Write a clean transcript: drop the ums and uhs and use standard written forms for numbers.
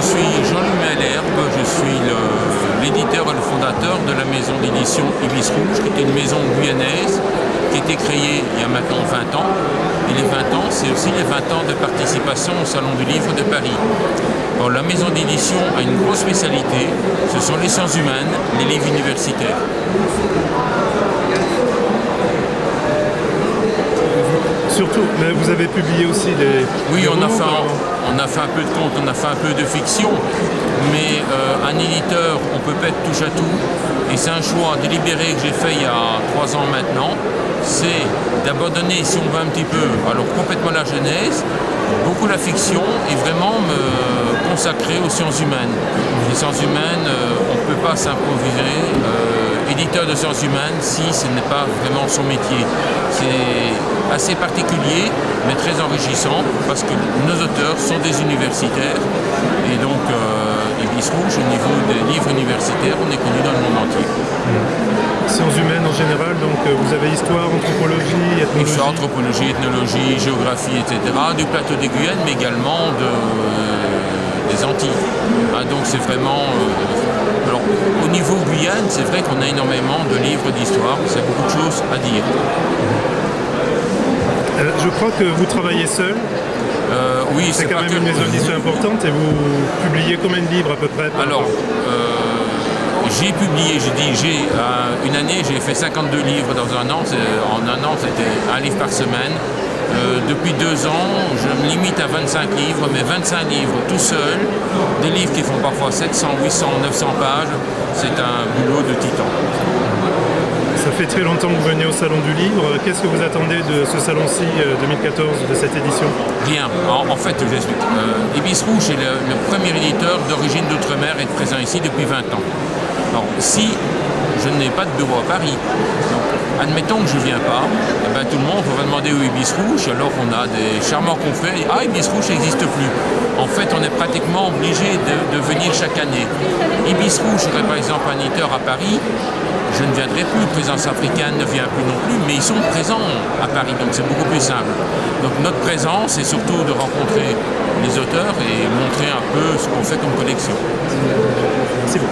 Je suis Jean-Louis Malherbe, je suis l'éditeur et le fondateur de la maison d'édition Ibis Rouge, qui est une maison guyanaise qui a été créée il y a maintenant 20 ans. Et les 20 ans, c'est aussi les 20 ans de participation au Salon du Livre de Paris. Alors, la maison d'édition a une grosse spécialité, ce sont les sciences humaines, les livres universitaires. Surtout, mais vous avez publié aussi des... Oui, on a romans, fait un peu de contes, on a fait un peu de fiction, mais un éditeur, on peut pas être touche à tout. Et c'est un choix délibéré que j'ai fait il y a 3 ans maintenant, c'est d'abandonner, si on veut un petit peu, alors complètement la genèse, beaucoup la fiction, et vraiment me consacrer aux sciences humaines. Les sciences humaines, on ne peut pas s'improviser éditeur de sciences humaines si ce n'est pas vraiment son métier. C'est assez particulier, mais très enrichissant, parce que nos auteurs sont des universitaires, et donc Ibis Rouge, au niveau des livres universitaires, on est connu dans le monde entier. Sciences humaines en général, donc vous avez histoire, anthropologie, ethnologie. Histoire, anthropologie, ethnologie, géographie, etc. Du plateau des Guyanes, mais également des Antilles. Donc c'est vraiment... alors, au niveau Guyane, c'est vrai qu'on a énormément de livres d'histoire, c'est beaucoup de choses à dire. Je crois que vous travaillez seul. Oui, c'est quand même une maison d'édition importante, et vous publiez combien de livres à peu près Alors, j'ai publié, une année, j'ai fait 52 livres dans un an. En un an, c'était un livre par semaine. Depuis 2 ans, je me limite à 25 livres, mais 25 livres tout seul, des livres qui font parfois 700, 800, 900 pages, c'est un boulot de titan. Ça fait très longtemps que vous venez au Salon du Livre. Qu'est-ce que vous attendez de ce salon-ci 2014, de cette édition? Rien. En fait, je vous explique. Ibis Rouge est le premier éditeur d'origine d'outre-mer et est présent ici depuis 20 ans. Alors, si je n'ai pas de bureau à Paris, donc, admettons que je ne viens pas, tout le monde va demander où Ibis Rouge, alors on a des charmants confrères, ah, Ibis Rouge n'existe plus. En fait, on est pratiquement obligé de venir chaque année. Ibis Rouge serait par exemple un éditeur à Paris, je ne viendrai plus, Présence africaine ne vient plus non plus, mais ils sont présents à Paris, donc c'est beaucoup plus simple. Donc notre présence, c'est surtout de rencontrer les auteurs et montrer un peu ce qu'on fait comme collection. C'est bon.